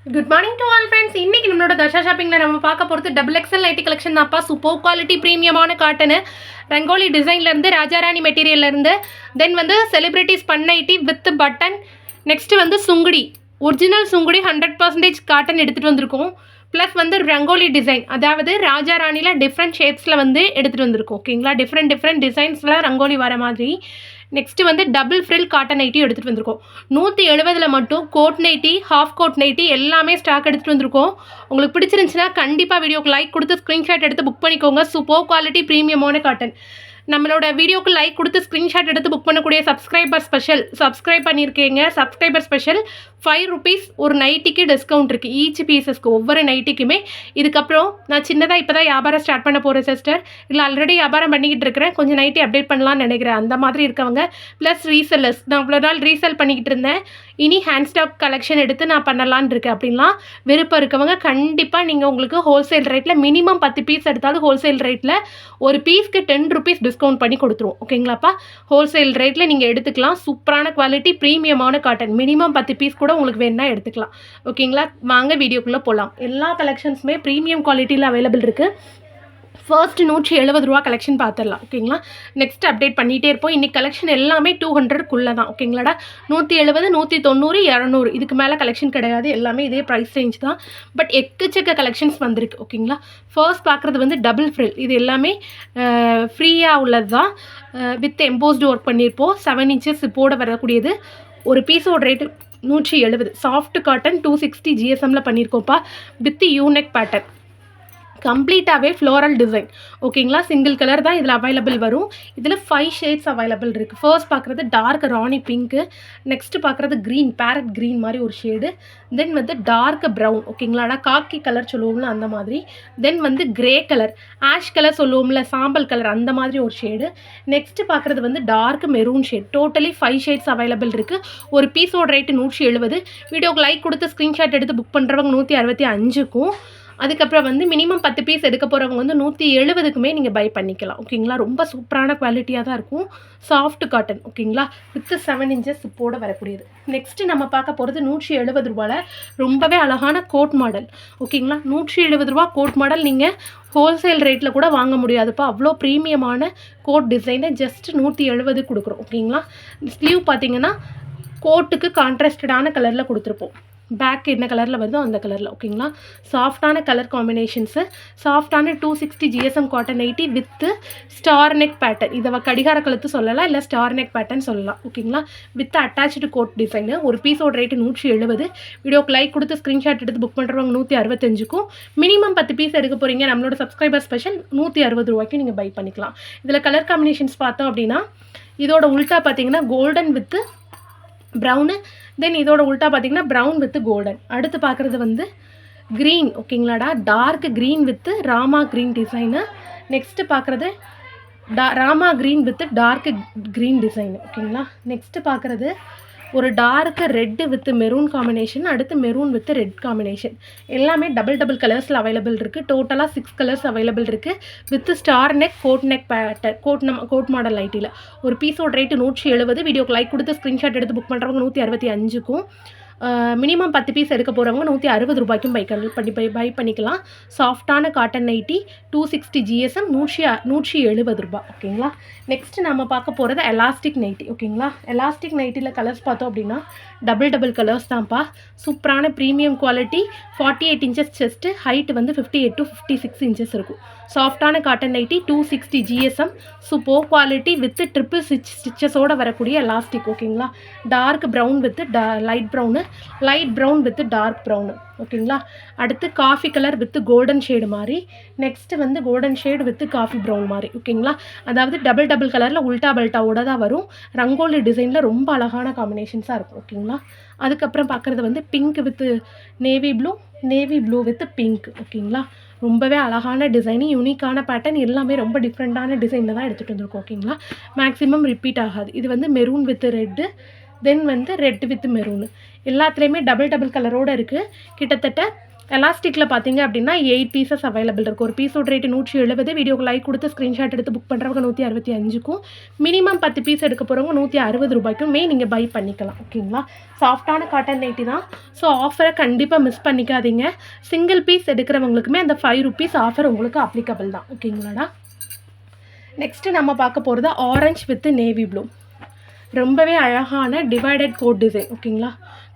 Good morning to all friends. இன்னைக்கு நம்மளோட தர்ஷா ஷாப்பிங்கில் நம்ம பார்க்க போகிறது டபுள் எக்ஸல் நைட்டி கலெக்ஷன் தான்ப்பா. சூப்பர் குவாலிட்டி ப்ரீமியமான காட்டனு, ரங்கோலி டிசைன்லேருந்து, ராஜாராணி மெட்டீரியல்லேருந்து, தென் வந்து celebrities bun nighty with button. Next வந்து சுங்குடி, ஒரிஜினல் சுங்குடி 100% காட்டன் எடுத்துகிட்டு வந்திருக்கோம். ப்ளஸ் வந்து ரங்கோலி டிசைன், அதாவது ராஜாராணியில் டிஃப்ரெண்ட் ஷேப்ஸில் வந்து எடுத்துகிட்டு வந்திருக்கோம். ஓகேங்களா, டிஃப்ரெண்ட் டிசைன்ஸில் ரங்கோலி வர மாதிரி. நெக்ஸ்ட்டு வந்து டபுள் ஃப்ரில் காட்டன் நைட்டி எடுத்துகிட்டு வந்திருக்கோம். 170 மட்டும் coat nighty, half coat nighty எல்லாமே ஸ்டாக் எடுத்துகிட்டு வந்திருக்கோம். உங்களுக்கு பிடிச்சிருந்துச்சுன்னா கண்டிப்பாக வீடியோக்கு லைக் கொடுத்து ஸ்க்ரீன்ஷாட் எடுத்து புக் பண்ணிக்கோங்க. சூப்பர் குவாலிட்டி ப்ரீமியமான காட்டன். நம்மளோட வீடியோக்கு லைக் கொடுத்து ஸ்க்ரீன்ஷாட் எடுத்து புக் பண்ணக்கூடிய சப்ஸ்கிரைபர் ஸ்பெஷல், சப்ஸ்கிரைப் பண்ணியிருக்கீங்க. சப்ஸ்கிரைபர் ஸ்பெஷல் ₹5 ஒரு நைட்டிக்கு டிஸ்கவுண்ட் இருக்குது. ஈச் பீசஸ்க்கு, ஒவ்வொரு நைட்டிக்குமே. இதுக்கப்புறம் நான் சின்னதாக இப்போ தான் வியாபாரம் ஸ்டார்ட் பண்ண போகிறேன் சிஸ்டர். இல்லை ஆல்ரெடி வியாபாரம் பண்ணிக்கிட்டு இருக்கிறேன், கொஞ்சம் நைட்டி அப்டேட் பண்ணலான்னு நினைக்கிறேன். அந்த மாதிரி இருக்கவங்க ப்ளஸ் ரீசெல்லர்ஸ், நான் இவ்வளோ நாள் ரீசெல் பண்ணிக்கிட்டு இருந்தேன், இனி ஹேண்ட் ஸ்டாக் கலெக்ஷன் எடுத்து நான் பண்ணலான்னு இருக்கேன் அப்படின்லாம் விருப்பம் இருக்கவங்க கண்டிப்பாக நீங்கள் உங்களுக்கு ஹோல்சேல் ரேட்டில் மினிமம் 10 பீஸ் எடுத்தாலும் ஹோல்சேல் ரேட்டில் ஒரு பீஸ்க்கு ₹10 டிஸ்கவுண்ட் பண்ணி கொடுத்துருவோம். ஓகேங்களாப்பா, ஹோல்சேல் ரேட்டில் நீங்கள் எடுத்துக்கலாம். சூப்பரான குவாலிட்டி ப்ரீமியமான காட்டன். மினிமம் 10 பீஸ் கூட உங்களுக்கு வேணுன்னா எடுத்துக்கலாம். ஓகேங்களா, வாங்க வீடியோக்குள்ளே போகலாம். எல்லா கலெக்ஷன்ஸுமே ப்ரீமியம் குவாலிட்டியில் அவைலபிள் இருக்குது. ஃபர்ஸ்ட் ₹170 கலெக்ஷன் பார்த்துடலாம். ஓகேங்களா, நெக்ஸ்ட் அப்டேட் பண்ணிகிட்டே இருப்போம். இன்றைக்கி கலெக்ஷன் எல்லாமே 200க்குள்ளே தான். ஓகேங்களாடா, 170, 190, 200 இதுக்கு மேலே கலெக்ஷன் கிடையாது. எல்லாமே இதே ப்ரைஸ் ரேஞ்ச் தான். பட் எக்கச்சக்க கலெக்ஷன்ஸ் வந்திருக்கு. ஓகேங்களா, ஃபர்ஸ்ட் பார்க்குறது வந்து டபுள் ஃப்ரில். இது எல்லாமே ஃப்ரீயாக உள்ளது தான். வித் எம்போஸ்டு ஒர்க் பண்ணியிருப்போம். 7 inches போட வரக்கூடியது. ஒரு பீஸோட ரேட்டு 170. சாஃப்ட் காட்டன் 260 GSMல பண்ணியிருக்கோம்ப்பா. வித் யூனெக் பேட்டர்ன், கம்ப்ளீட்டாகவே ஃப்ளோரல் டிசைன். ஓகேங்களா, சிங்கிள் கலர் தான் இதில் அவைலபிள் வரும். இதில் 5 ஷேட்ஸ் அவைலபிள் இருக்குது. ஃபர்ஸ்ட் பார்க்குறது டார்க் ராணி பிங்க்கு, நெக்ஸ்ட்டு பார்க்குறது க்ரீன், பேரட் க்ரீன் மாதிரி ஒரு ஷேடு, தென் வந்து டார்க் ப்ரௌன். ஓகேங்களா, காக்கி கலர் சொல்லுவோம்ல அந்த மாதிரி, தென் வந்து கிரே கலர், ஆஷ் கலர் சொல்லுவோம்ல சாம்பல் கலர், அந்த மாதிரி ஒரு ஷேடு. நெக்ஸ்ட்டு பார்க்குறது வந்து dark maroon shade. Totally 5 shades available இருக்குது. ஒரு பீஸோட ரேட்டு 170. வீடியோக்கு லைக் கொடுத்து ஸ்க்ரீன்ஷாட் எடுத்து புக் பண்ணுறவங்க 165க்கும், அதுக்கப்புறம் வந்து மினிமம் 10 பீஸ் எடுக்க போகிறவங்க வந்து 170க்குமே நீங்கள் பை பண்ணிக்கலாம். ஓகேங்களா, ரொம்ப சூப்பரான குவாலிட்டியாக தான் இருக்கும். Soft cotton. ஓகேங்களா, வித் 7 inches போட வரக்கூடியது. நெக்ஸ்ட்டு நம்ம பார்க்க போகிறது ₹170 ரொம்பவே அழகான கோட் மாடல். ஓகேங்களா, ₹170 கோட் மாடல் நீங்கள் ஹோல்சேல் ரேட்டில் கூட வாங்க முடியாதுப்பா. அவ்வளோ ப்ரீமியமான கோட் டிசைனை ஜஸ்ட் 170 கொடுக்குறோம். ஓகேங்களா, ஸ்லீவ் பார்த்தீங்கன்னா கோட்டுக்கு கான்ட்ராஸ்டடான கலரில் கொடுத்துருப்போம். பேக் என்ன கலரில் வருதோ அந்த கலரில். ஓகேங்களா, சாஃப்டான கலர் காம்பினேஷன்ஸு, சாஃப்டான 260 GSM cotton nightie with star neck pattern. இதை கடிகார கழுத்து சொல்லலாம், இல்லை ஸ்டார் நெக் பேட்டர்ன் சொல்லலாம். ஓகேங்களா, வித் அட்டாச்சு கோட் டிசைனு. ஒரு பீஸோட ரேட்டு 170. வீடியோக்கு லைக் கொடுத்து ஸ்க்ரீன்ஷாட் எடுத்து புக் பண்ணுறவங்க 165க்கும், மினிமம் 10 பீஸ் எடுக்க போகிறீங்க நம்மளோட சப்ஸ்கிரைபர் ஸ்பெஷல் ₹160 நீங்கள் பை பண்ணிக்கலாம். இதில் கலர் காம்பினேஷன்ஸ் பார்த்தோம் அப்படின்னா, இதோட உல்ட்டா பார்த்தீங்கன்னா கோல்டன் வித்து ப்ரௌனு, தென் இதோட உல்ட்டா பார்த்தீங்கன்னா ப்ரௌன் வித் கோல்டன். அடுத்து பார்க்குறது வந்து க்ரீன். ஓகேங்களாடா, dark green with rama green design. Next பார்க்குறது rama green with dark green design. ஓகேங்களா, நெக்ஸ்ட்டு பார்க்குறது ஒரு dark red with maroon combination, அடுத்து மெரூன் வித் ரெட் காம்பினேஷன். எல்லாமே டபுள் கலர்ஸில் அவைலபிள் இருக்குது. டோட்டலாக 6 கலர்ஸ் அவைலபிள் இருக்குது. With star neck coat neck pattern, coat model நைட்டியில். ஒரு பீஸோட ரேட்டு 170. வீடியோக்கு லைக் கொடுத்து ஸ்க்ரீன்ஷாட் எடுத்து புக் பண்ணுறவங்க 165க்கும், மினிமம் 10 பீஸ் எடுக்க போகிறவங்க ₹160க்கும் பை பண்ணிக்கலாம். சாஃப்டான காட்டன் நைட்டி 260 GSM, ₹170. ஓகேங்களா, நெக்ஸ்ட்டு நம்ம பார்க்க போகிறது எலாஸ்டிக் நைட்டி. ஓகேங்களா, எலாஸ்டிக் நைட்டியில் கலர்ஸ் பார்த்தோம் அப்படின்னா டபுள் கலர்ஸ் தான்ப்பா. சூப்பரான premium quality. 48 inches chest, height வந்து 58 to 56 inches இருக்கும். சாஃப்டான cotton nightie 260 GSM, super quality with triple ஸ்டிச்சஸோடு வரக்கூடிய எலாஸ்டிக். ஓகேங்களா, dark brown with light brown, light brown with dark brown. ஓகேங்களா, அடுத்து coffee colour with golden shade மாதிரி, நெக்ஸ்ட்டு வந்து golden shade with coffee brown மாதிரி. ஓகேங்களா, அதாவது டபுள் கலரில் உல்ட்டா பல்ட்டாவோட தான் வரும். ரங்கோலி டிசைனில் ரொம்ப அழகான காம்பினேஷன்ஸாக இருக்கும். ஓகேங்களா, அதுக்கப்புறம் பார்க்குறது வந்து pink with navy blue with pink. ஓகேங்களா, ரொம்பவே அழகான டிசைனு, யூனிக்கான பேட்டர்ன், எல்லாமே ரொம்ப டிஃப்ரெண்ட்டான டிசைனில் தான் எடுத்துகிட்டு வந்திருக்கோம். ஓகேங்களா, மேக்ஸிமம் ரிப்பீட் ஆகாது. இது வந்து மெரூன் வித் ரெட்டு, தென் வந்து ரெட் வித் மெரூனு. எல்லாத்துலேயுமே டபுள் கலரோடு இருக்குது. கிட்டத்தட்ட எலாஸ்டிக்கில் பார்த்தீங்க அப்படின்னா 8 பீசஸ் அவைலபிள் இருக்குது. ஒரு பீஸோட ரேட்டு 170. வீடியோக்கு லைக் கொடுத்து ஸ்க்ரீன்ஷாட் எடுத்து புக் பண்ணுறவங்க 165க்கும், மினிமம் 10 பீஸ் எடுக்க போகிறவங்க 160 ரூபாய்க்குமே நீங்கள் பை பண்ணிக்கலாம். ஓகேங்களா? சாஃப்டான காட்டன் நைட்டி தான். ஸோ ஆஃபரை கண்டிப்பாக மிஸ் பண்ணிக்காதீங்க. சிங்கிள் பீஸ் எடுக்கிறவங்களுக்குமே அந்த 5 ருபீஸ் ஆஃபர் உங்களுக்கு அப்ளிகபிள் தான். ஓகேங்களாடா? நெக்ஸ்ட்டு நம்ம பார்க்க போகிறது ஆரஞ்ச் வித் நேவி ப்ளூ. ரொம்பவே அழகான டிவைடட் கோட் டிசைன். ஓகேங்களா?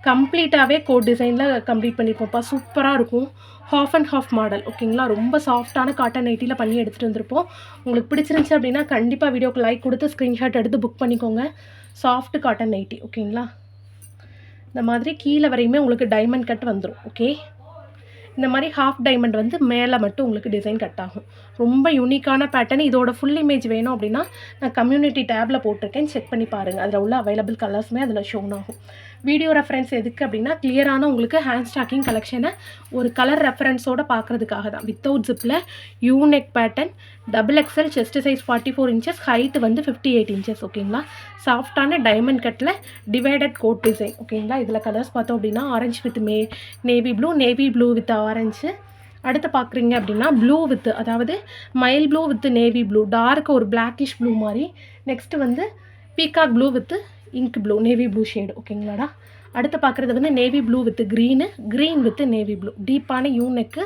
கம்ப்ளீட்டாகவே கோட் டிசைனில் கம்ப்ளீட் பண்ணியிருப்போம்ப்பா. சூப்பராக இருக்கும். Half and half model. ஓகேங்களா? ரொம்ப சாஃப்டான காட்டன் நைட்டியில் பண்ணி எடுத்துகிட்டு வந்திருப்போம். உங்களுக்கு பிடிச்சிருந்துச்சி அப்படின்னா கண்டிப்பாக வீடியோக்கு லைக் கொடுத்து ஸ்க்ரீன்ஷாட் எடுத்து புக் பண்ணிக்கோங்க. Soft cotton nightie. ஓகேங்களா? இந்த மாதிரி கீழே வரையுமே உங்களுக்கு டைமண்ட் கட் வந்துடும். ஓகே, இந்த மாதிரி ஹாஃப் டைமண்ட் வந்து மேலே மட்டும் உங்களுக்கு டிசைன் கட் ஆகும். ரொம்ப யூனிக்கான பேட்டர்ன். இதோட ஃபுல் இமேஜ் வேணும் அப்படின்னா நான் கம்யூனிட்டி டேப்பில் போட்டிருக்கேன், செக் பண்ணி பாருங்கள். அதில் உள்ள அவைலபிள் கலர்ஸுமே அதில் ஷோன் ஆகும். வீடியோ ரெஃபரன்ஸ் எதுக்கு அப்படின்னா கிளியரான உங்களுக்கு ஹேண்ட் ஸ்டாக்கிங் கலெக்ஷனை ஒரு கலர் ரெஃபரன்ஸோடு பார்க்குறதுக்காக தான். வித்தவுட் ஜிப்பில் unique pattern, XXL, chest size 44 inches, height வந்து 58 இன்ச்சஸ். ஓகேங்களா? சாஃப்டான டைமண்ட் கட்டில் டிவைடட் கோட் டிசைன். ஓகேங்களா? இதில் கலர்ஸ் பார்த்தோம் அப்படின்னா orange with navy blue with orange. அடுத்து பார்க்குறீங்க அப்படின்னா ப்ளூ வித், அதாவது mild blue with navy blue, dark ஒரு பிளாக்கிஷ் ப்ளூ மாதிரி. நெக்ஸ்ட்டு வந்து peacock blue with ink blue, navy blue shade. ஓகேங்களாடா? அடுத்து பார்க்குறது வந்து navy blue with green with navy blue. டீப்பான U neck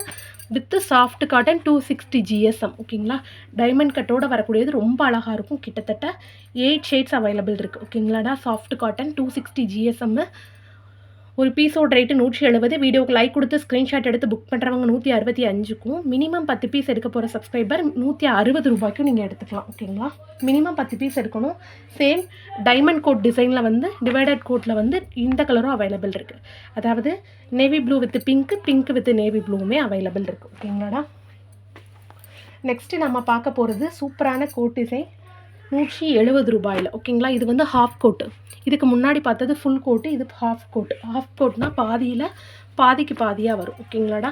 with soft cotton 260 GSM. ஓகேங்களா? டைமண்ட் கட்டோடு வரக்கூடியது ரொம்ப அழகாக இருக்கும். கிட்டத்தட்ட 8 ஷேட்ஸ் அவைலபிள் இருக்குது. ஓகேங்களாடா? Soft cotton 260 GSM. ஒரு பீஸோட ரேட்டு 170. வீடியோக்கு லைக் கொடுத்து ஸ்க்ரீன்ஷாட் எடுத்து புக் பண்ணுறவங்க 165க்கும், மினிமம் 10 பீஸ் எடுக்க போகிற சப்ஸ்கிரைபர் 160 ரூபாய்க்கும் நீங்கள் எடுத்துக்கலாம். ஓகேங்களா? மினிமம் 10 பீஸ் எடுக்கணும். சேம் டைமண்ட் கோட் டிசைனில் வந்து டிவைடட் கோட்டில் வந்து இந்த கலரும் அவைலபிள் இருக்குது. அதாவது navy blue with pink with navy ப்ளூவுமே அவைலபிள் இருக்குது. ஓகேங்களாடா? நெக்ஸ்ட்டு நம்ம பார்க்க போகிறது சூப்பரான கோட் டிசைன் 170 ரூபாயில். ஓகேங்களா? இது வந்து ஹாஃப் கோட்டு. இதுக்கு முன்னாடி பார்த்தது ஃபுல் கோட்டு, இது ஹாஃப் கோட்டு. ஹாஃப் கோட்னா பாதிக்கு பாதியாக வரும். ஓகேங்களாடா?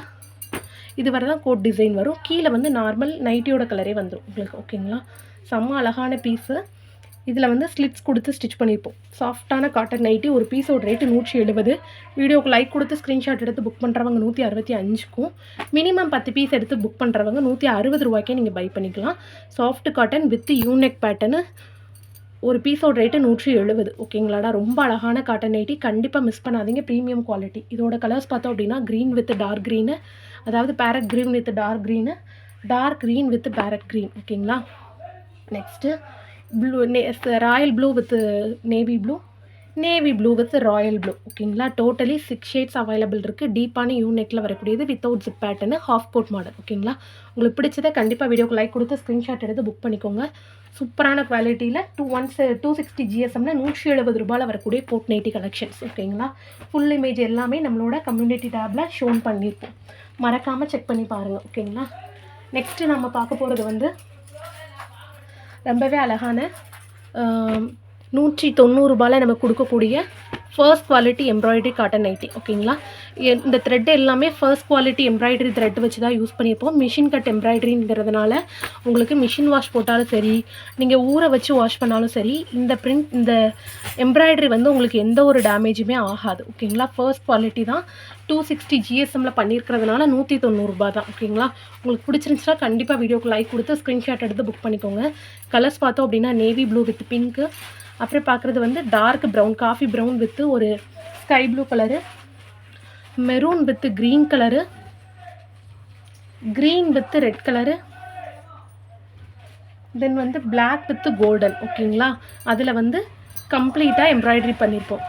இது வரை தான் கோட் டிசைன் வரும். கீழே வந்து நார்மல் நைட்டியோட கலரே வந்துடும் உங்களுக்கு. ஓகேங்களா? செம்ம அழகான பீஸு. இதில் வந்து ஸ்லிட்ஸ் கொடுத்து ஸ்டிச் பண்ணியிருப்போம். சாஃப்டான காட்டன் நைட்டி. ஒரு பீஸோட ரேட்டு 170. வீடியோக்கு லைக் கொடுத்து ஸ்க்ரீன்ஷாட் எடுத்து புக் பண்ணுறவங்க 165க்கும், மினிமம் 10 பீஸ் எடுத்து புக் பண்ணுறவங்க 160 ரூபாய்க்கே நீங்கள் பை பண்ணிக்கலாம். Soft cotton with U neck pattern. ஒரு பீஸோட ரேட்டு 170. ஓகேங்களாடா? ரொம்ப அழகான காட்டன் நைட்டி. கண்டிப்பாக மிஸ் பண்ணாதீங்க. Premium quality. இதோட கலர்ஸ் பார்த்தோம் அப்படின்னா க்ரீன் வித் டார்க் க்ரீனு, அதாவது parrot green with dark green, dark green with parrot green. ஓகேங்களா? Next royal blue with navy blue with royal blue. ஓகேங்களா? டோட்டலி 6 ஷேட்ஸ் அவைலபிள் இருக்குது. டீப்பான யூனெக்கில் வரக்கூடியது without zip pattern half code model. ஓகேங்களா? உங்களுக்கு பிடிச்சதை கண்டிப்பாக வீடியோக்கு லைக் கொடுத்து ஸ்க்ரீன்ஷாட் எடுத்து புக் பண்ணிக்கோங்க. சூப்பரான குவாலிட்டியில் 260 GSMல 170 ரூபாயில் வரக்கூடிய கோட் நைட்டி கலெக்ஷன்ஸ். ஓகேங்களா? ஃபுல் இமேஜ் எல்லாமே நம்மளோட கம்யூனிட்டி டேப்பில் ஷோன் பண்ணியிருப்போம். மறக்காமல் செக் பண்ணி பாருங்கள். ஓகேங்களா? நெக்ஸ்ட்டு நம்ம பார்க்க போகிறது வந்து ரொம்பவே அழகான 190 ரூபாயில் நம்ம கொடுக்கக்கூடிய first quality embroidery cotton nightie. ஓகேங்களா? இந்த த்ரெட் எல்லாமே ஃபர்ஸ்ட் குவாலிட்டி எம்ப்ராய்டரி த்ரெட் வச்சு தான் யூஸ் பண்ணியிருப்போம். மிஷின் கட் எம்ப்ராய்டரிங்கிறதுனால உங்களுக்கு மிஷின் வாஷ் போட்டாலும் சரி, நீங்கள் ஊற வச்சு வாஷ் பண்ணாலும் சரி, இந்த எம்ப்ராய்டரி வந்து உங்களுக்கு எந்த ஒரு டேமேஜுமே ஆகாது. ஓகேங்களா? ஃபர்ஸ்ட் குவாலிட்டி தான். 260 GSMல பண்ணியிருக்கிறதுனால 190 ரூபா தான். ஓகேங்களா? உங்களுக்கு பிடிச்சிருந்துச்சுன்னா கண்டிப்பாக வீடியோக்கு லைக் கொடுத்து ஸ்க்ரீன்ஷாட் எடுத்து புக் பண்ணிக்கோங்க. கலர்ஸ் பார்த்தோம் அப்படின்னா நேவி ப்ளூ வித் பிங்க்கு, அப்புறம் பார்க்குறது வந்து dark brown, coffee brown with ஒரு sky blue colour, maroon with green colour, green with red colour, then வந்து பிளாக் வித் கோல்டன். ஓகேங்களா? அதில் வந்து கம்ப்ளீட்டாக எம்ப்ராய்டரி பண்ணியிருப்போம்.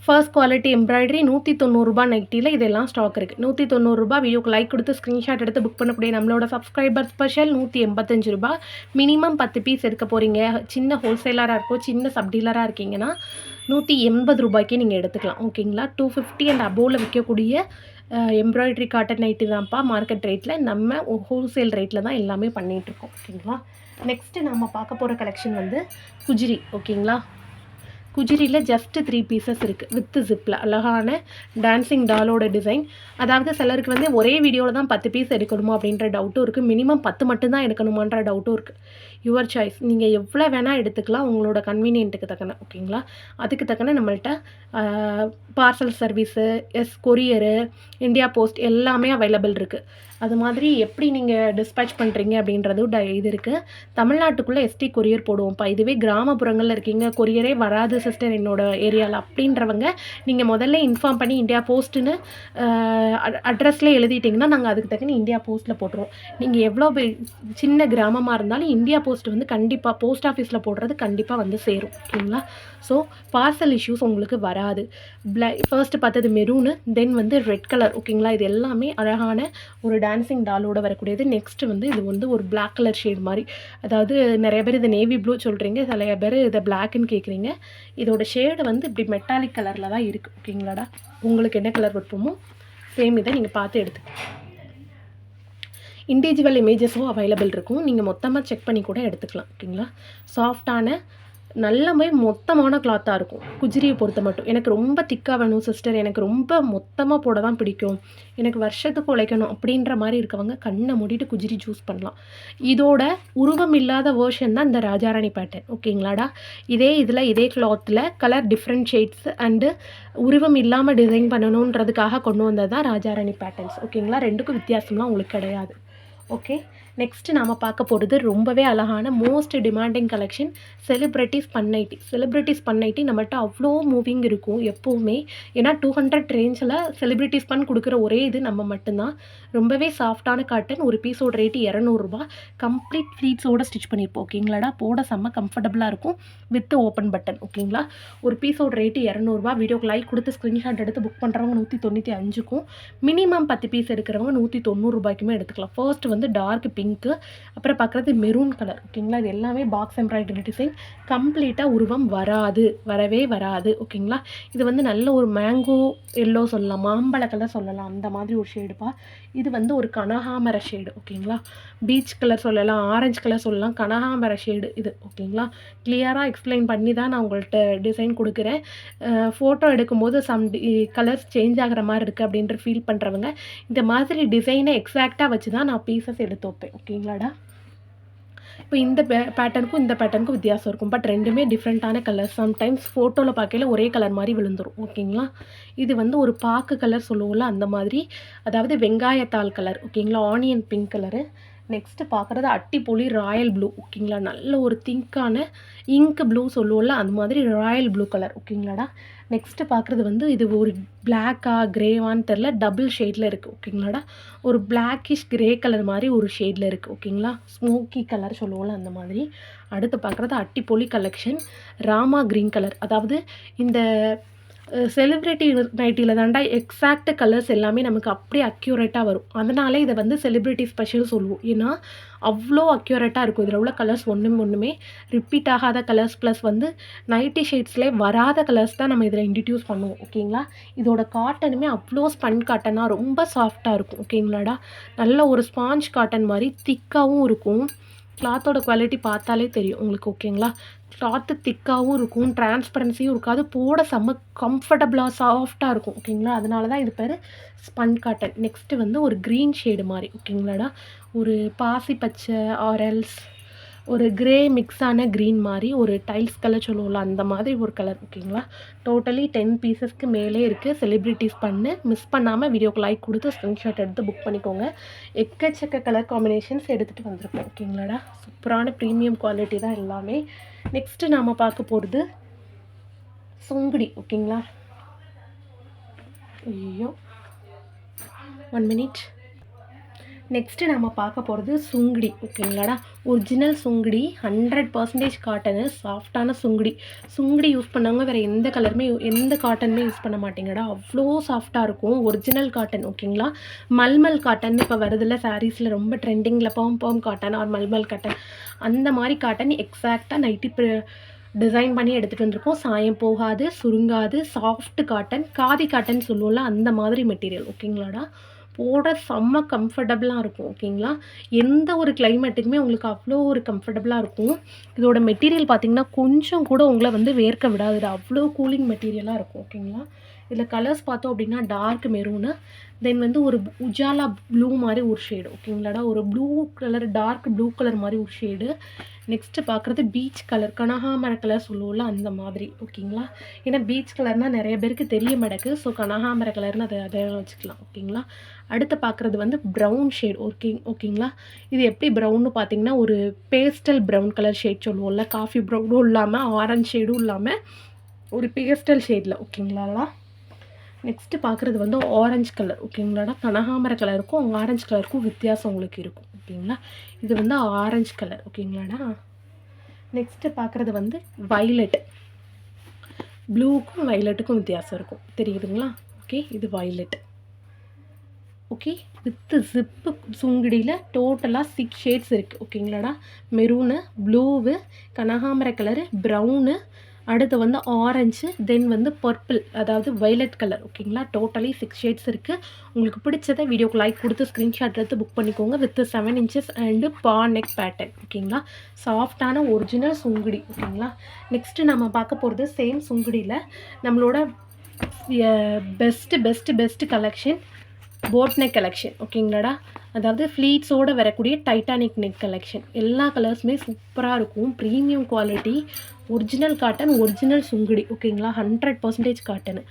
ஃபர்ஸ்ட் குவாலிட்டி எம்ப்ராய்டரி 190 ரூபா நைட்டியில் இதெல்லாம் ஸ்டாக் இருக்குது. 190 ரூபா. வீடியோக்கு லைக் கொடுத்து ஸ்க்ரீன்ஷாட் எடுத்து புக் பண்ணக்கூடிய நம்மளோட சப்ஸ்கிரைபர் ஸ்பெஷல் 185 ரூபா. மினிமம் 10 பீஸ் எடுக்க போகிறீங்க. சின்ன ஹோல்சேலராக இருக்கோ, சின்ன சப்டீலராக இருக்கீங்கன்னா 180 ரூபாய்க்கே நீங்கள் எடுத்துக்கலாம். ஓகேங்களா? 250 அண்ட் அபோவில் விற்கக்கூடிய எம்ப்ராய்டரி காட்டன் நைட்டி தான்ப்பா மார்க்கெட் ரேட்டில். நம்ம ஹோல்சேல் ரேட்டில் தான் எல்லாமே பண்ணிகிட்ருக்கோம். ஓகேங்களா? நெக்ஸ்ட்டு நம்ம பார்க்க போகிற கலெக்ஷன் வந்து குஜிரி. ஓகேங்களா? குஜிரியில் ஜஸ்ட் 3 பீசஸ் இருக்குது வித் ஜிப்பில் அழகான டான்சிங் டாலோட டிசைன். அதாவது சிலருக்கு வந்து ஒரே வீடியோவில் தான் 10 பீஸ் எடுக்கணுமா அப்படின்ற டவுட்டும் இருக்குது, மினிமம் 10 மட்டும்தான் எடுக்கணுமான்ற டவுட்டும் இருக்குது. யுவர் சாய்ஸ், நீங்கள் எவ்வளோ வேணால் எடுத்துக்கலாம் உங்களோட கன்வீனியன்ட்டுக்கு தக்கன. ஓகேங்களா, அதுக்கு தக்கன நம்மள்ட்ட parcel service, courier, India post எல்லாமே அவைலபிள் இருக்குது. அது மாதிரி எப்படி நீங்கள் டிஸ்பேச் பண்ணுறீங்க அப்படின்றது இது இருக்குது. தமிழ்நாட்டுக்குள்ளே எஸ்டி கொரியர் போடுவோம்ப்பா. இதுவே கிராமப்புறங்களில் இருக்கீங்க, கொரியரே வராது சிஸ்டர் என்னோடய ஏரியாவில் அப்படின்றவங்க நீங்கள் முதல்ல இன்ஃபார்ம் பண்ணி இந்தியா போஸ்ட்டுன்னு அட்ரஸில் எழுதிட்டிங்கன்னா நாங்கள் அதுக்கு தக்கன இந்தியா போஸ்ட்டில் போட்டுருவோம். நீங்கள் எவ்வளோ சின்ன கிராமமாக இருந்தாலும் இந்தியா போஸ்ட் வந்து கண்டிப்பாக போஸ்ட் ஆஃபீஸில் போடுறது கண்டிப்பாக வந்து சேரும். ஓகேங்களா, ஸோ பார்சல் இஷ்யூஸ் உங்களுக்கு வராது. ஃபர்ஸ்ட்டு பார்த்தது மெரூனு, தென் வந்து ரெட் கலர். ஓகேங்களா, இது எல்லாமே அழகான ஒரு டான்சிங் டாலோட வரக்கூடியது. நெக்ஸ்ட்டு வந்து இது வந்து ஒரு பிளாக் கலர் ஷேட் மாதிரி, அதாவது நிறைய பேர் இதை நேவி ப்ளூ சொல்கிறீங்க, நிறைய பேர் இதை பிளாக்குன்னு கேட்குறீங்க. இதோட ஷேடு வந்து இப்படி மெட்டாலிக் கலரில் தான் இருக்குது. ஓகேங்களாடா, உங்களுக்கு என்ன கலர் விருப்பமோ சேம் இதை நீங்கள் பார்த்து எடுத்துக்கலாம். இண்டிவிஜுவல் இமேஜஸும் அவைலபிள் இருக்கும், நீங்கள் மொத்தமாக செக் பண்ணி கூட எடுத்துக்கலாம். ஓகேங்களா, சாஃப்டான நல்லவே மொத்தமான கிளாத்தாக இருக்கும் குஜிரியை பொறுத்த மட்டும். எனக்கு ரொம்ப திக்காக வேணும் சிஸ்டர், எனக்கு ரொம்ப மொத்தமாக போட தான் பிடிக்கும், எனக்கு வருஷத்துக்கு உழைக்கணும் அப்படின்ற மாதிரி இருக்கவங்க கண்ணை மூடிட்டு குஜிரி சூஸ் பண்ணலாம். இதோட உருவம் இல்லாத வேர்ஷன் தான் இந்த ராஜாராணி பேட்டர்ன். ஓகேங்களாடா, இதே கிளாத்தில் கலர் டிஃப்ரெண்ட் ஷேட்ஸ் அண்டு உருவம் இல்லாமல் டிசைன் பண்ணணுன்றதுக்காக கொண்டு வந்தது தான் ராஜாராணி பேட்டர்ன்ஸ். ஓகேங்களா, ரெண்டுக்கும் வித்தியாசம்லாம் உங்களுக்கு கிடையாது. ஓகே, நெக்ஸ்ட்டு நாம் பார்க்க போகிறது ரொம்பவே அழகான மோஸ்ட் டிமாண்டிங் கலெக்ஷன் செலிப்ரிட்டிஸ் பன்னைட்டி. செலிப்ரிட்டிஸ் பன்னைட்டி நம்மள்ட்ட அவ்வளோ மூவிங் இருக்கும் எப்போவுமே. ஏன்னா 200 ரேஞ்சில் செலிப்ரிட்டிஸ் பன் கொடுக்குற ஒரே இது நம்ம மட்டும்தான். ரொம்பவே சாஃப்டான காட்டன். ஒரு பீஸோட ரேட்டு 200 ரூபா. கம்ப்ளீட் ஃப்ளீட்ஸோடு ஸ்டிச் பண்ணியிருப்போம். ஓகேங்களாடா, போட செம்ம கம்ஃபர்டபுளாக இருக்கும் வித் ஓப்பன் பட்டன். ஓகேங்களா, ஒரு பீஸோட ரேட்டு 200 ரூபா. வீடியோக்கு லைக் கொடுத்து ஸ்க்ரீன்ஷாட் எடுத்து புக் பண்ணுறவங்க 195க்கும், மினிமம் 10 பீஸ் எடுக்கிறவங்க 190 ரூபாய்க்குமே எடுத்துக்கலாம். ஃபர்ஸ்ட் வந்து டார்க் பிங்க்கு, அப்புறம் பார்க்குறது மெரூன் கலர். ஓகேங்களா, இது எல்லாமே பாக்ஸ் எம்ப்ராய்டரி டிசைன். கம்ப்ளீட்டாக உருவம் வரவே வராது. ஓகேங்களா, இது வந்து நல்ல ஒரு மேங்கோ எல்லோ சொல்லலாம், மாம்பழ கலர் சொல்லலாம், அந்த மாதிரி ஒரு ஷேடுப்பா. இது வந்து ஒரு கனகாமர ஷேடு. ஓகேங்களா, பீச் கலர் சொல்லலாம், ஆரஞ்சு கலர் சொல்லலாம், கனகாமர ஷேடு இது. ஓகேங்களா, கிளியராக எக்ஸ்பிளைன் பண்ணி தான் நான் உங்கள்கிட்ட டிசைன் கொடுக்குறேன். ஃபோட்டோ எடுக்கும்போது கலர்ஸ் சேஞ்ச் ஆகிற மாதிரி இருக்குது அப்படின்ற ஃபீல் பண்ணுறவங்க இந்த மாதிரி டிசைனை எக்ஸாக்டாக வச்சு தான் நான் பீசஸ் எடுத்து வைப்பேன். ஓகேங்களாடா, இப்போ இந்த பேட்டர்னுக்கும் இந்த பேட்டர்னுக்கும் வித்தியாசம் இருக்கும், பட் ரெண்டுமே டிஃப்ரெண்ட்டான கலர். சம்டைம்ஸ் ஃபோட்டோவில் பார்க்கல ஒரே கலர் மாதிரி விழுந்துடும். ஓகேங்களா, இது வந்து ஒரு பாக்கு கலர் சொல்லுவோம்ல அந்த மாதிரி, அதாவது வெங்காயத்தாள் கலர். ஓகேங்களா, ஆனியன் பிங்க் கலரு. நெக்ஸ்ட்டு பார்க்குறது அட்டிப்பொலி ராயல் ப்ளூ. ஓகேங்களா, நல்ல ஒரு திங்கான இங்க் ப்ளூ சொல்லுவோம்ல அந்த மாதிரி ராயல் ப்ளூ கலர். ஓகேங்களாடா, நெக்ஸ்ட்டு பார்க்குறது வந்து இது ஒரு பிளாக்கா கிரேவான்னு தெரில, டபுள் ஷேடில் இருக்குது. ஓகேங்களாடா, ஒரு பிளாக்கிஷ் கிரே கலர் மாதிரி ஒரு ஷேடில் இருக்குது. ஓகேங்களா, ஸ்மோக்கி கலர் சொல்லுவோம்ல அந்த மாதிரி. அடுத்து பார்க்குறது அட்டிப்பொலி கலெக்ஷன் ராமா க்ரீன் கலர். அதாவது இந்த செலிப்ரிட்டி நைட்டியில் தாண்டா எக்ஸாக்ட் கலர்ஸ் எல்லாமே நமக்கு அப்படியே அக்யூரேட்டாக வரும். அதனாலே இதை வந்து செலிப்ரிட்டி ஸ்பெஷல் சொல்லுவோம். ஏன்னா அவ்வளோ அக்யூரேட்டாக இருக்கும். இதில் உள்ள கலர்ஸ் ஒன்றுமே ரிப்பீட் ஆகாத கலர்ஸ், ப்ளஸ் வந்து நைட்டி ஷேட்ஸ்லேயே வராத கலர்ஸ் தான் நம்ம இதில் இன்ட்ரடியூஸ் பண்ணுவோம். ஓகேங்களா, இதோட காட்டனுமே அவ்வளோ ஸ்பன் காட்டனாக ரொம்ப சாஃப்டாக இருக்கும். ஓகேங்களாடா, நல்ல ஒரு ஸ்பாஞ்ச் காட்டன் மாதிரி திக்காகவும் இருக்கும். கிளாத்தோட குவாலிட்டி பார்த்தாலே தெரியும் உங்களுக்கு. ஓகேங்களா, கிளாத்து திக்காகவும் இருக்கும், டிரான்ஸ்பரன்சியும் இருக்காது, போட செம்ம கம்ஃபர்டபுளாக சாஃப்டாக இருக்கும். ஓகேங்களா, அதனால தான் இது பேர் ஸ்பன் காட்டன். நெக்ஸ்ட்டு வந்து ஒரு க்ரீன் ஷேடு மாதிரி. ஓகேங்களாடா, ஒரு பாசி பச்சை ஆரல்ஸ் ஒரு கிரே மிக்ஸான க்ரீன் மாதிரி ஒரு டைல்ஸ் கலர் சொல்லுவோம்ல அந்த மாதிரி ஒரு கலர். ஓகேங்களா, டோட்டலி 10 பீசஸ்க்கு மேலே இருக்குது. செலிப்ரிட்டிஸ் பண்ணு மிஸ் பண்ணாமல் வீடியோக்கு லைக் கொடுத்து ஸ்க்ரீன்ஷாட் எடுத்து புக் பண்ணிக்கோங்க. எக்கச்சக்க கலர் காம்பினேஷன்ஸ் எடுத்துகிட்டு வந்திருப்போம். ஓகேங்களாடா, சூப்பரான ப்ரீமியம் குவாலிட்டி தான் எல்லாமே. நெக்ஸ்ட்டு நாம் பார்க்க போகிறது சுங்குடி. ஓகேங்களா, ஐயோ 1 மினிட். நெக்ஸ்ட்டு நம்ம பார்க்க போகிறது சுங்குடி. ஓகேங்களாடா, ஒரிஜினல் சுங்குடி, 100% காட்டனு, சாஃப்டான சுங்குடி யூஸ் பண்ணவங்க வேறு எந்த காட்டனுமே யூஸ் பண்ண மாட்டேங்கடா, அவ்வளோ சாஃப்டாக இருக்கும். Original cotton. ஓகேங்களா, மல்மல் காட்டன் இப்போ வருதில்ல சாரீஸில் ரொம்ப ட்ரெண்டிங்கில் பம் காட்டன் ஆர் மல்மல் காட்டன், அந்த மாதிரி காட்டன் எக்ஸாக்டாக நைட்டி டிசைன் பண்ணி எடுத்துகிட்டு வந்திருக்கோம். சாயம் போகாது, சுருங்காது, சாஃப்ட் காட்டன், காதி காட்டன் சொல்லுவோம்ல அந்த மாதிரி மெட்டீரியல். ஓகேங்களாடா, போட செம்ம கம்ஃபர்டபுளாக இருக்கும். ஓகேங்களா? எந்த ஒரு கிளைமேட்டுக்குமே உங்களுக்கு அவ்வளோ ஒரு கம்ஃபர்டபுளாக இருக்கும். இதோட மெட்டீரியல் பார்த்தீங்கன்னா, கொஞ்சம் கூட உங்கள வந்து வேர்க்க விடாது. அவ்வளோ கூலிங் மெட்டீரியலாக இருக்கும். ஓகேங்களா? இதில் கலர்ஸ் பார்த்தோம் அப்படின்னா, டார்க் மெரூனு, தென் வந்து ஒரு உஜாலா ப்ளூ மாரி ஒரு ஷேடு. ஓகேங்களாடா? ஒரு blue colour, dark blue colour மாரி ஒரு ஷேடு. நெக்ஸ்ட்டு பார்க்குறது பீச் கலர், கனகாமர கலர் சொல்லுவோம்ல அந்த மாதிரி. ஓகேங்களா? ஏன்னா பீச் கலர்னால் நிறைய பேருக்கு தெரிய மாட்டேக்கு. ஸோ கனகாமர கலர்னு அதை வச்சுக்கலாம். ஓகேங்களா? அடுத்து பார்க்குறது வந்து ப்ரௌன் ஷேட். ஓகேங்களா? இது எப்படி ப்ரௌன்னு பார்த்தீங்கன்னா, ஒரு பேஸ்டல் ப்ரௌன் கலர் ஷேட் சொல்லுவோம்ல, காஃபி ப்ரௌனும் இல்லாமல் ஆரஞ்ச் ஷேடும் இல்லாமல் ஒரு பேஸ்டல் ஷேடில். ஓகேங்களா? நெக்ஸ்ட்டு பார்க்குறது வந்து ஆரஞ்ச் கலர். ஓகேங்களாடா? கனகாமர கலருக்கும் ஆரஞ்ச் கலருக்கும் வித்தியாசம் உங்களுக்கு இருக்கும். ஓகேங்களா? இது வந்து ஆரஞ்ச் கலர். ஓகேங்களாடா? நெக்ஸ்ட்டு பார்க்குறது வந்து வைலட். ப்ளூக்கும் வைலட்டுக்கும் வித்தியாசம் இருக்கும். தெரியுதுங்களா? ஓகே, இது வைலட். ஓகே, வித்து ஜிப்பு சுங்குடியில் டோட்டலாக 6 ஷேட்ஸ் இருக்குது. ஓகேங்களாடா? மெரூனு, ப்ளூவு, கனகாமர கலரு, ப்ரௌனு, அடுத்து வந்து ஆரஞ்சு, தென் வந்து பர்பிள், அதாவது வைலட் கலர். ஓகேங்களா? டோட்டலி 6 ஷேட்ஸ் இருக்குது. உங்களுக்கு பிடிச்சதை வீடியோக்கு லைக் கொடுத்து ஸ்க்ரீன்ஷாட் எடுத்து புக் பண்ணிக்கோங்க. வித் 7 inches அண்டு பா நெக் பேட்டர்ன். ஓகேங்களா? சாஃப்டான ஒரிஜினல் சுங்குடி. ஓகேங்களா? நெக்ஸ்ட்டு நம்ம பார்க்க போகிறது சேம் சுங்குடியில் நம்மளோட best collection boat neck collection. ஓகேங்களாடா? அதாவது ஃப்ளீட்ஸோடு வரக்கூடிய டைட்டானிக் நெக் கலெக்ஷன். எல்லா கலர்ஸுமே சூப்பராக இருக்கும். Premium quality, original cotton, original Sungudi. ஓகேங்களா? 100% காட்டனு,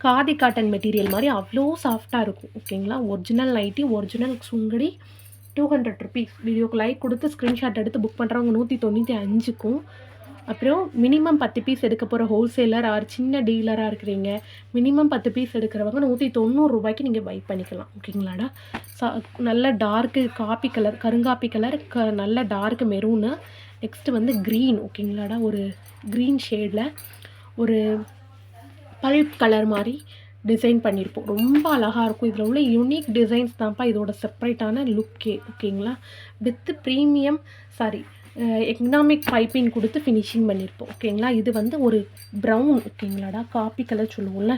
காதி காட்டன் மெட்டீரியல் மாதிரி அவ்வளோ சாஃப்டாக இருக்கும். ஓகேங்களா? Original nighty, original Sungudi, 200 rupees. வீடியோக்கு லைக் கொடுத்து ஸ்க்ரீன்ஷாட் எடுத்து புக் பண்ணுறவங்க 195க்கும். அப்புறம் மினிமம் 10 பீஸ் எடுக்க போகிற ஹோல்சேலர் ஆர் சின்ன டீலராக இருக்கிறீங்க, மினிமம் 10 பீஸ் எடுக்கிறவங்க 190 ரூபாய்க்கு நீங்கள் பை பண்ணிக்கலாம். ஓகேங்களாடா? நல்ல டார்க்கு காப்பி கலர், கருங்காப்பி கலர், நல்ல டார்க் மெரூனு, நெக்ஸ்ட்டு வந்து க்ரீன். ஓகேங்களாடா? ஒரு க்ரீன் ஷேடில் ஒரு பல்ப் கலர் மாதிரி டிசைன் பண்ணியிருப்போம். ரொம்ப அழகாக இருக்கும். இதில் உள்ள யூனிக் டிசைன்ஸ் தான்ப்பா இதோட செப்பரேட்டான லுக்கே. ஓகேங்களா? வித்து ப்ரீமியம் எக்கனாமிக் பைப்பிங் கொடுத்து ஃபினிஷிங் பண்ணியிருப்போம். ஓகேங்களா? இது வந்து ஒரு ப்ரௌன். ஓகேங்களாடா? காப்பி கலர் சொல்லுவோம்ல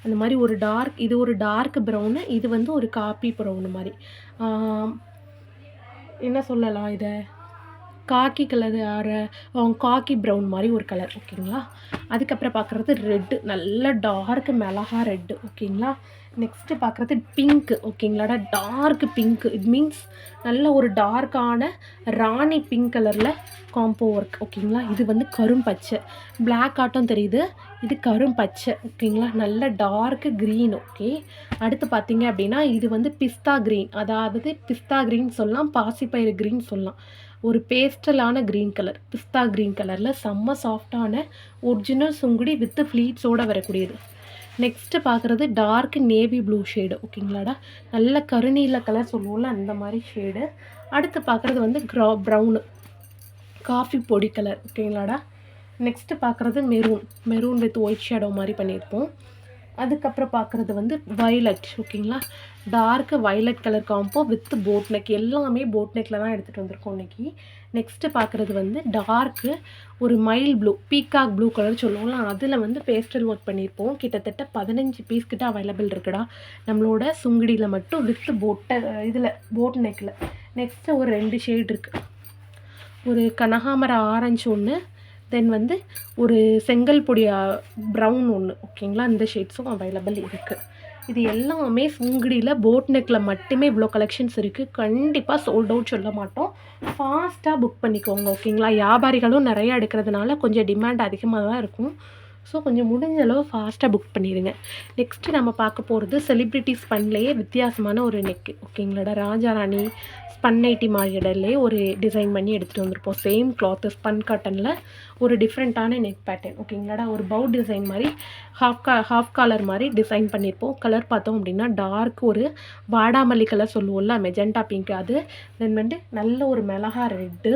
அந்த மாதிரி ஒரு டார்க், இது ஒரு டார்க் ப்ரௌனு, இது வந்து ஒரு காப்பி ப்ரௌனு மாதிரி. என்ன சொல்லலாம், இதை காக்கி கலர் ஆர் காக்கி ப்ரௌன் மாதிரி ஒரு கலர். ஓகேங்களா? அதுக்கப்புறம் பார்க்குறது ரெட்டு, நல்ல டார்க் மிளகா ரெட்டு. ஓகேங்களா? நெக்ஸ்ட்டு பார்க்குறது பிங்க்கு. ஓகேங்களாடா? Dark pink. இட் மீன்ஸ் நல்ல ஒரு டார்க்கான ராணி பிங்க் கலரில் காம்போ ஒர்க். ஓகேங்களா? இது வந்து கரும்பச்சை, பிளாக் ஆட்டம் தெரியுது, இது கரும்பச்சை. ஓகேங்களா? நல்ல டார்க் க்ரீன். ஓகே, அடுத்து பார்த்தீங்க அப்படின்னா இது வந்து பிஸ்தா க்ரீன், அதாவது பிஸ்தா க்ரீன் சொல்லலாம், பாசிப்பயிறு க்ரீன் சொல்லலாம். ஒரு பேஸ்டலான க்ரீன் கலர், பிஸ்தா க்ரீன் கலரில் செம்ம சாஃப்டான ஒரிஜினல் சுங்குடி வித் ஃப்ளீட்ஸோடு வரக்கூடியது. நெக்ஸ்ட்டு பார்க்குறது டார்க் நேவி ப்ளூ ஷேடு. ஓகேங்களாடா? நல்ல கருநீல கலர் சொல்லுவோம்ல அந்த மாதிரி ஷேடு. அடுத்து பார்க்குறது வந்து ப்ரௌனு, காஃபி பொடி கலர். ஓகேங்களாடா? நெக்ஸ்ட்டு பார்க்குறது மெரூன் வித் ஒயிட் ஷேடோ மாதிரி பண்ணியிருப்போம். அதுக்கப்புறம் பார்க்குறது வந்து வைலட். ஓகேங்களா? Dark violet colour combo with boat neck. எல்லாமே போட் நெக்கில் தான் எடுத்துகிட்டு வந்திருக்கோம் இன்றைக்கி. நெக்ஸ்ட்டு பார்க்குறது வந்து டார்க்கு ஒரு mile blue, peacock blue colour சொல்லுவோம்ல, அதில் வந்து பேஸ்டல் ஒர்க் பண்ணியிருப்போம். கிட்டத்தட்ட 15 பீஸ் கிட்ட அவைலபிள் இருக்குடா நம்மளோட சுங்குடியில் மட்டும் வித் இதில் போட் நெக்கில். நெக்ஸ்ட்டு ஒரு 2 ஷேட் இருக்குது. ஒரு கனகாமர ஆரஞ்சு ஒன்று, தென் வந்து ஒரு செங்கல் பொடி ப்ரௌன் ஒன்று. ஓகேங்களா? இந்த ஷேட்ஸும் அவைலபிள் இருக்குது. இது எல்லாமே சுங்குடியில் போட் நெக்கில் மட்டுமே இவ்வளோ கலெக்ஷன்ஸ் இருக்குது. கண்டிப்பாக சோல்ட் அவுட் சொல்ல மாட்டோம். ஃபாஸ்ட்டாக புக் பண்ணிக்கோங்க. ஓகேங்களா? வியாபாரிகளும் நிறையா எடுக்கிறதுனால கொஞ்சம் டிமாண்ட் அதிகமாக தான் இருக்கும். ஸோ கொஞ்சம் முடிஞ்ச அளவு ஃபாஸ்ட்டாக புக் பண்ணிடுங்க. நெக்ஸ்ட்டு நம்ம பார்க்க போகிறது செலிப்ரிட்டிஸ் பண்ணலையே வித்தியாசமான ஒரு நெக்கு. ஓகேங்களாடா? ராஜாராணி ஸ்பன் நைட்டி மாடல்லே ஒரு டிசைன் பண்ணி எடுத்துகிட்டு வந்திருப்போம். சேம் கிளாத்து ஸ்பன் காட்டனில் ஒரு டிஃப்ரெண்ட்டான நெக் பேட்டர்ன். ஓகேங்களாடா? ஒரு பவு டிசைன் மாதிரி ஹாஃப் காலர் மாதிரி டிசைன் பண்ணியிருப்போம். கலர் பார்த்தோம் அப்படின்னா டார்க் ஒரு வாடாமல்லி கலர் சொல்லுவோம்ல, மெஜெண்டா பிங்க் அது, தென் வந்து நல்ல ஒரு மிளகா ரெட்டு.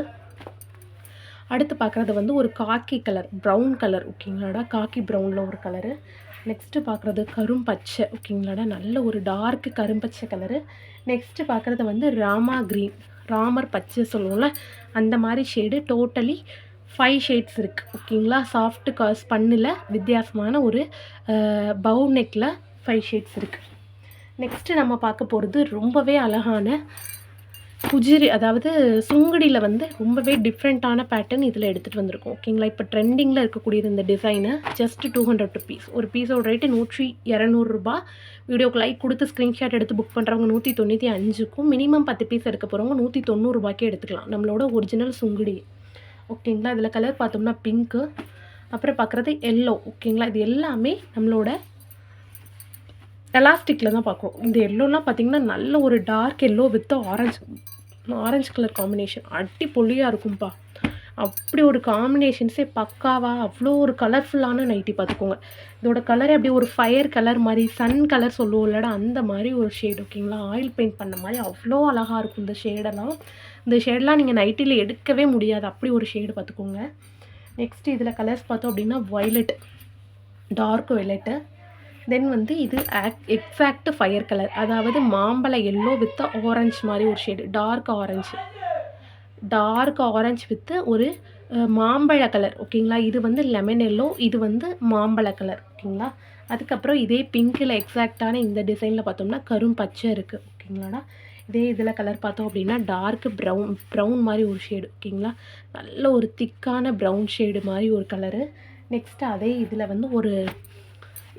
அடுத்து பார்க்குறது வந்து ஒரு காக்கி கலர், ப்ரௌன் கலர். ஓகேங்களாடா? காக்கி ப்ரௌனில் ஒரு கலரு. நெக்ஸ்ட்டு பார்க்குறது கரும்பச்சை. ஓகேங்களாடா? நல்ல ஒரு டார்க்கு கரும்பச்சை கலரு. நெக்ஸ்ட்டு பார்க்குறது வந்து ராமா க்ரீன், ராமர் பச்சை சொல்லுவோம்ல அந்த மாதிரி ஷேடு. டோட்டலி 5 ஷேட்ஸ் இருக்குது. ஓகேங்களா? சாஃப்ட் ஸ்பன்னில் வித்தியாசமான ஒரு பவு நெக்கில் 5 ஷேட்ஸ் இருக்குது. நெக்ஸ்ட்டு நம்ம பார்க்க போகிறது ரொம்பவே அழகான குஜிரி, அதாவது சுங்குடியில் வந்து ரொம்பவே டிஃப்ரெண்ட்டான பேட்டர்ன் இதில் எடுத்துகிட்டு வந்திருக்கோம். ஓகேங்களா? இப்போ ட்ரெண்டிங்கில் இருக்கக்கூடியது இந்த டிசைனு. Just 200 rupees. ஒரு பீஸோட ரேட்டு 200 ரூபா. வீடியோக்கு லைக் கொடுத்து ஸ்க்ரீன்ஷாட் எடுத்து புக் பண்ணுறவங்க 195க்கும், மினிமம் 10 பீஸ் எடுக்க போகிறவங்க 190 ரூபாய்க்கே எடுத்துக்கலாம். நம்மளோட ஒரிஜினல் சுங்குடி. ஓகேங்களா? இதில் கலர் பார்த்தோம்னா பிங்க்கு, அப்புறம் பார்க்குறது எல்லோ. ஓகேங்களா? இது எல்லாமே நம்மளோட எலாஸ்டிக்கில் தான் பார்க்குறோம். இந்த எல்லோலாம் பார்த்திங்கன்னா நல்ல ஒரு dark yellow with orange colour combination அடிப்பொலியாக இருக்கும்ப்பா. அப்படி ஒரு காம்பினேஷன்ஸே பக்காவாக அவ்வளோ ஒரு கலர்ஃபுல்லான நைட்டி பார்த்துக்கோங்க. இதோட கலரே அப்படியே ஒரு ஃபயர் கலர் மாதிரி, சன் கலர் சொல்லுவோம் இல்லைடா, அந்த மாதிரி ஒரு ஷேட். ஓகேங்களா? ஆயில் பெயிண்ட் பண்ண மாதிரி அவ்வளோ அழகாக இருக்கும் இந்த ஷேடெல்லாம். இந்த ஷேடெலாம் நீங்கள் நைட்டியில் எடுக்கவே முடியாது, அப்படி ஒரு ஷேடு பார்த்துக்கோங்க. நெக்ஸ்ட் இதில் கலர்ஸ் பார்த்தோம் அப்படின்னா வயலட், டார்க் வயலட்டு. தென் வந்து இது எக்ஸாக்ட் ஃபயர் கலர், அதாவது மாம்பழ எல்லோ வித் ஆரஞ்சு மாதிரி ஒரு ஷேடு, டார்க் ஆரஞ்சு வித் ஒரு மாம்பழ கலர். ஓகேங்களா? இது வந்து லெமன் எல்லோ, இது வந்து மாம்பழ கலர். ஓகேங்களா? அதுக்கப்புறம் இதே பிங்க்கில் எக்ஸாக்டான இந்த டிசைனில் பார்த்தோம்னா கரும் பச்சை இருக்குது. ஓகேங்களாடா? இதே இதில் கலர் பார்த்தோம் அப்படின்னா டார்க் ப்ரௌன் மாதிரி ஒரு ஷேடு. ஓகேங்களா? நல்ல ஒரு திக்கான ப்ரௌன் ஷேடு மாதிரி ஒரு கலரு. நெக்ஸ்ட்டு அதே இதில் வந்து ஒரு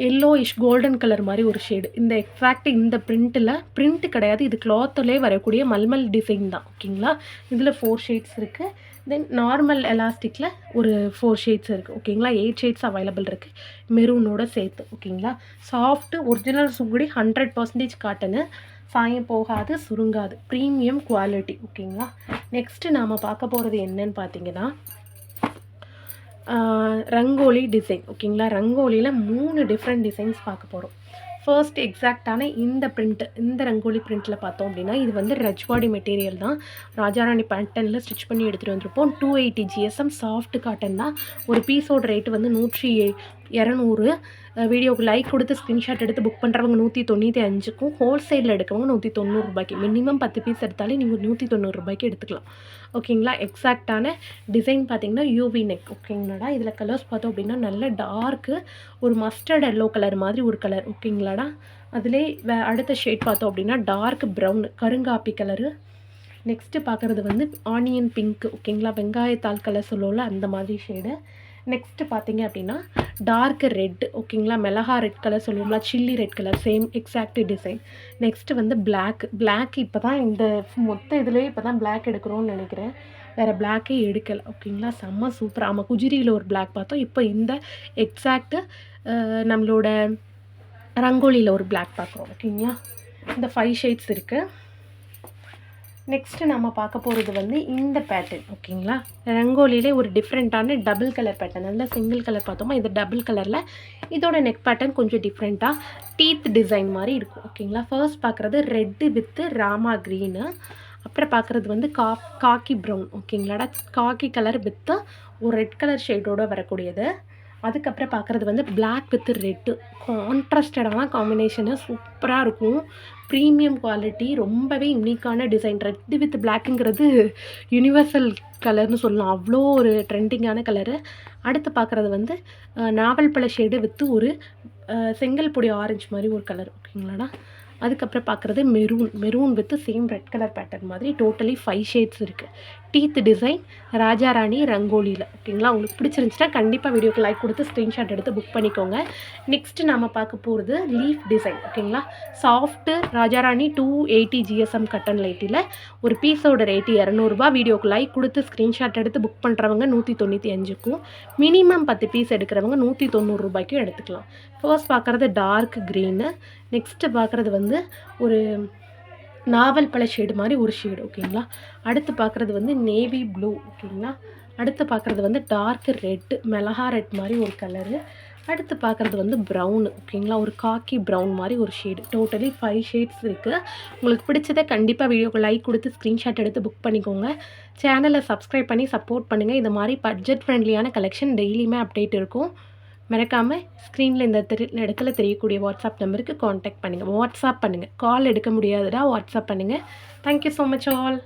எல்லோயிஷ் கோல்டன் கலர் மாதிரி ஒரு ஷேடு. இந்த எக்ஸாக்ட் இந்த பிரிண்ட்டு கிடையாது, இது கிளாத்துலேயே வரக்கூடிய மல்மல் டிசைன் தான். ஓகேங்களா? இதில் 4 ஷேட்ஸ் இருக்குது. தென் நார்மல் எலாஸ்டிக்கில் ஒரு 4 ஷேட்ஸ் இருக்குது. ஓகேங்களா? 8 ஷேட்ஸ் அவைலபிள் இருக்குது மெரூனோட சேர்த்து. ஓகேங்களா? சாஃப்ட்டு ஒரிஜினல் சுங்குடி 100% காட்டனு, சாயம் போகாது, சுருங்காது, ப்ரீமியம் குவாலிட்டி. ஓகேங்களா? நெக்ஸ்ட்டு நாம் பார்க்க போகிறது என்னன்னு பார்த்தீங்கன்னா ரங்கோலி டிசைன். ஓகேங்களா? ரங்கோலியில் 3 டிஃப்ரெண்ட் டிசைன்ஸ் பார்க்க போகிறோம். ஃபர்ஸ்ட் எக்ஸாக்டான இந்த பிரிண்ட்டு, இந்த ரங்கோலி பிரிண்ட்டில் பார்த்தோம் அப்படின்னா இது வந்து ரஜ்வாடி மெட்டீரியல் தான். ராஜாராணி பேட்டர்னில் ஸ்டிச் பண்ணி எடுத்துகிட்டு வந்திருப்போம். 280 GSM சாஃப்ட் காட்டன் தான். ஒரு பீஸோட ரேட்டு வந்து 200. வீடியோக்கு லைக் கொடுத்து ஸ்க்ரீன்ஷாட் எடுத்து புக் பண்ணுறவங்க 195க்கும், ஹோல்சேலில் எடுக்கிறவங்க 190 ரூபாய்க்கு. மினிமம் 10 பீஸ் எடுத்தாலே நீங்கள் 190 ரூபாய்க்கு எடுத்துக்கலாம். ஓகேங்களா? எக்ஸாக்டான டிசைன் பார்த்தீங்கன்னா யூவி நெக். ஓகேங்களாடா? இதில் கலர்ஸ் பார்த்தோம் அப்படின்னா நல்ல டார்க்கு ஒரு மஸ்டர்ட் எல்லோ கலர் மாதிரி ஒரு கலர். ஓகேங்களாடா? அதிலே அடுத்த ஷேட் பார்த்தோம் அப்படின்னா டார்க் ப்ரௌன் கருங்காப்பி கலரு. நெக்ஸ்ட்டு பார்க்குறது வந்து ஆனியன் பிங்க். ஓகேங்களா? வெங்காயத்தாள் கலர் சொல்லுவோம்ல அந்த மாதிரி ஷேடு. நெக்ஸ்ட்டு பார்த்தீங்க அப்படின்னா டார்க் ரெட். ஓகேங்களா? மிளகா ரெட் கலர் சொல்லுவோம்ல, chilli red colour, same exact design. Next வந்து பிளாக் இப்போ தான் இந்த மொத்த இதுலேயே இப்போ தான் பிளாக் எடுக்கிறோன்னு நினைக்கிறேன், வேறு பிளாக்கே எடுக்கலை. ஓகேங்களா? செம்ம சூப்பராக. ஆமாம், குஜிரியில் ஒரு பிளாக் பார்த்தோம். இப்போ இந்த எக்ஸாக்ட்டு நம்மளோட ரங்கோலியில் ஒரு பிளாக் பார்க்குறோம். ஓகேங்களா? இந்த 5 ஷேட்ஸ் இருக்குது. நெக்ஸ்ட்டு நம்ம பார்க்க போகிறது வந்து இந்த பேட்டர்ன். ஓகேங்களா? ரங்கோலியிலே ஒரு டிஃப்ரெண்ட்டான டபுள் கலர் பேட்டர்ன். நல்லா சிங்கிள் கலர் பார்த்தோமா, இது டபுள் கலரில். இதோட நெக் பேட்டர்ன் கொஞ்சம் டிஃப்ரெண்ட்டாக டீத் டிசைன் மாதிரி இருக்கும். ஓகேங்களா? ஃபர்ஸ்ட் பார்க்குறது ரெட்டு வித்து ராமா க்ரீனு, அப்புறம் பார்க்குறது வந்து காக்கி ப்ரௌன். ஓகேங்களாடா? காக்கி கலர் வித்து ஒரு ரெட் கலர் ஷேடோடு வரக்கூடியது. அதுக்கப்புறம் பார்க்குறது வந்து பிளாக் வித் ரெட்டு, கான்ட்ராஸ்டடான காம்பினேஷனு, சூப்பராக இருக்கும். ப்ரீமியம் குவாலிட்டி, ரொம்பவே யூனிக்கான டிசைன். ரெட்டு வித் பிளாக்குங்கிறது யூனிவர்சல் கலர்னு சொல்லலாம், அவ்வளோ ஒரு ட்ரெண்டிங்கான கலரு. அடுத்து பார்க்குறது வந்து நாவல் பழ ஷேடு வித்து ஒரு செங்கல் பொடி ஆரஞ்சு மாதிரி ஒரு கலர். ஓகேங்களாடா? அதுக்கப்புறம் பார்க்குறது maroon with same red colour pattern மாதிரி. டோட்டலி 5 ஷேட்ஸ் இருக்குது. டீத் டிசைன் ராஜாராணி ரங்கோலியில். ஓகேங்களா? உங்களுக்கு பிடிச்சிருந்துச்சுன்னா கண்டிப்பாக வீடியோக்கு லைக் கொடுத்து ஸ்க்ரீன்ஷாட் எடுத்து புக் பண்ணிக்கோங்க. நெக்ஸ்ட்டு நம்ம பார்க்க போகிறது லீஃப் டிசைன். ஓகேங்களா? சாஃப்ட்டு ராஜாராணி 280 GSM கட்டன் லைட்டில் ஒரு பீஸோட ரேட்டு 200 ரூபா. வீடியோக்கு லைக் கொடுத்து ஸ்க்ரீன்ஷாட் எடுத்து புக் பண்ணுறவங்க 195க்கும், மினிமம் 10 பீஸ் எடுக்கிறவங்க 190 ரூபாய்க்கும் எடுத்துக்கலாம். ஃபர்ஸ்ட் பார்க்குறது டார்க் க்ரீனு. நெக்ஸ்ட்டு பார்க்குறது வந்து ஒரு நாவல் பழ ஷேடு மாதிரி ஒரு ஷேடு. ஓகேங்களா? அடுத்து பார்க்குறது வந்து நேவி ப்ளூ. ஓகேங்களா? அடுத்து பார்க்குறது வந்து டார்க் ரெட்டு, மிளகா ரெட் மாதிரி ஒரு கலரு. அடுத்து பார்க்குறது வந்து ப்ரௌனு. ஓகேங்களா? ஒரு காக்கி ப்ரௌன் மாதிரி ஒரு ஷேடு. டோட்டலி 5 ஷேட்ஸ் இருக்குது. உங்களுக்கு பிடிச்சதை கண்டிப்பாக வீடியோக்கு லைக் கொடுத்து ஸ்க்ரீன்ஷாட் எடுத்து புக் பண்ணிக்கோங்க. சேனலை சப்ஸ்கிரைப் பண்ணி சப்போர்ட் பண்ணுங்கள். இது மாதிரி பட்ஜெட் ஃப்ரெண்ட்லியான கலெக்ஷன் டெய்லியுமே அப்டேட் இருக்கும். மறக்காமல் ஸ்க்ரீனில் இந்த இடத்துல தெரியக்கூடிய வாட்ஸ்அப் நம்பருக்கு காண்டாக்ட் பண்ணுங்கள், வாட்ஸ்அப் பண்ணுங்கள். கால் எடுக்க முடியாதுடா, வாட்ஸ்அப் பண்ணுங்கள். Thank you so much all.